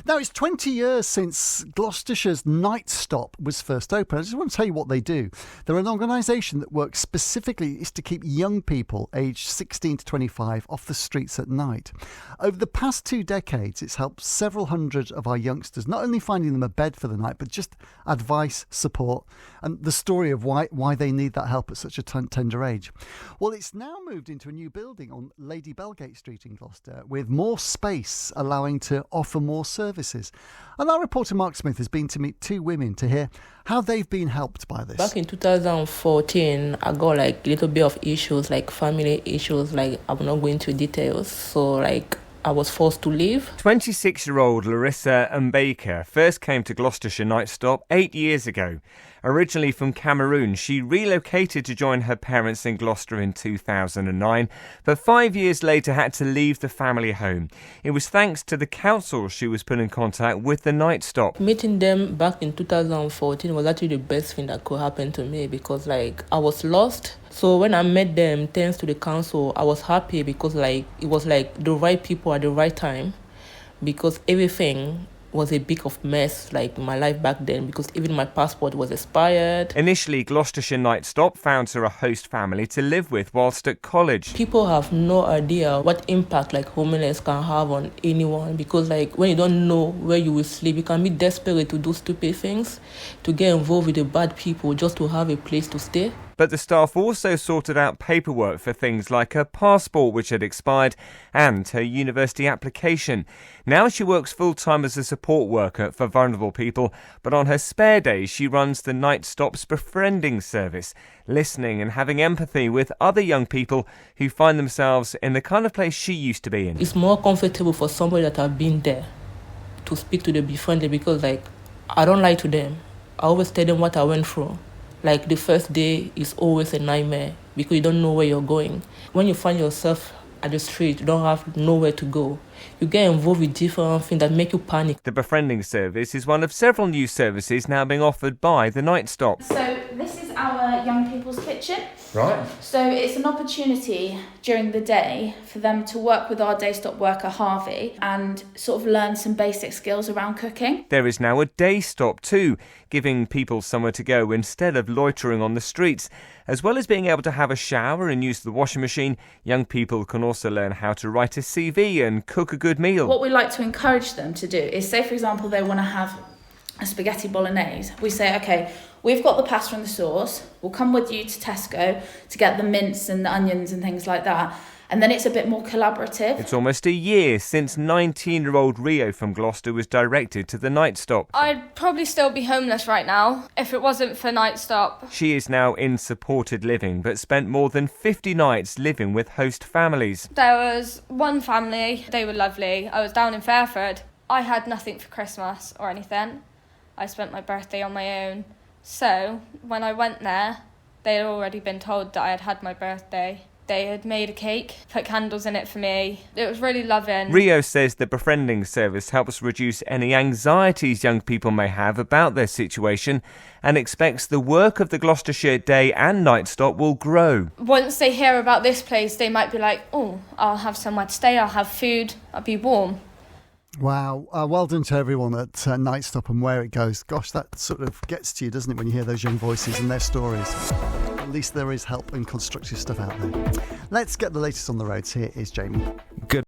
Now, it's 20 years since Gloucestershire's Nightstop was first opened. I just want to tell you what they do. They're an organisation that works specifically is to keep young people aged 16 to 25 off the streets at night. Over the past 2 decades, it's helped several hundred of our youngsters, not only finding them a bed for the night, but just advice, support, and the story of why they need that help at such a tender age. Well, it's now moved into a new building on Lady Belgate Street in Gloucester with more space, allowing to offer more services. And our reporter Mark Smith has been to meet 2 women to hear how they've been helped by this. Back in 2014, I got a little bit of issues, family issues, I'm not going into details. So I was forced to leave. 26-year-old Larissa and Rio first came to Gloucestershire Nightstop 8 years ago. Originally from Cameroon, she relocated to join her parents in Gloucester in 2009, but 5 years later had to leave the family home. It was thanks to the council she was put in contact with the Nightstop. Meeting them back in 2014 was actually the best thing that could happen to me because I was lost. So when I met them, thanks to the council, I was happy because it was the right people at the right time, because everything was a big of mess, my life back then, because even my passport was expired. Initially, Gloucestershire Nightstop found her a host family to live with whilst at college. People have no idea what impact homelessness can have on anyone, because when you don't know where you will sleep, you can be desperate to do stupid things, to get involved with the bad people just to have a place to stay. But the staff also sorted out paperwork for things like her passport, which had expired, and her university application. Now she works full-time as a support worker for vulnerable people, but on her spare days she runs the Nightstop's befriending service, listening and having empathy with other young people who find themselves in the kind of place she used to be in. It's more comfortable for somebody that have been there to speak to the befriended, because I don't lie to them. I always tell them what I went through. The first day is always a nightmare because you don't know where you're going. When you find yourself at the street, you don't have nowhere to go. You get involved with different things that make you panic. The befriending service is one of several new services now being offered by the Nightstop. So this is our young people's kitchen. Right. So it's an opportunity during the day for them to work with our Daystop worker Harvey and sort of learn some basic skills around cooking. There is now a Daystop too, giving people somewhere to go instead of loitering on the streets. As well as being able to have a shower and use the washing machine, young people can also learn how to write a CV and cook a good meal. What we like to encourage them to do is, say for example they want to have a spaghetti bolognese, we say, okay, we've got the pasta and the sauce, we'll come with you to Tesco to get the mince and the onions and things like that. And then it's a bit more collaborative. It's almost a year since 19-year-old Rio from Gloucester was directed to the Nightstop. I'd probably still be homeless right now if it wasn't for Nightstop. She is now in supported living, but spent more than 50 nights living with host families. There was one family, they were lovely. I was down in Fairford. I had nothing for Christmas or anything. I spent my birthday on my own. So when I went there, they had already been told that I had had my birthday. They had made a cake, put candles in it for me. It was really loving. Rio says the befriending service helps reduce any anxieties young people may have about their situation and expects the work of the Gloucestershire Day and Nightstop will grow. Once they hear about this place, they might be like, oh, I'll have somewhere to stay, I'll have food, I'll be warm. Wow, well done to everyone at Nightstop and where it goes. Gosh, that sort of gets to you, doesn't it, when you hear those young voices and their stories. At least there is help and constructive stuff out there. Let's get the latest on the roads. Here is Jamie. Good.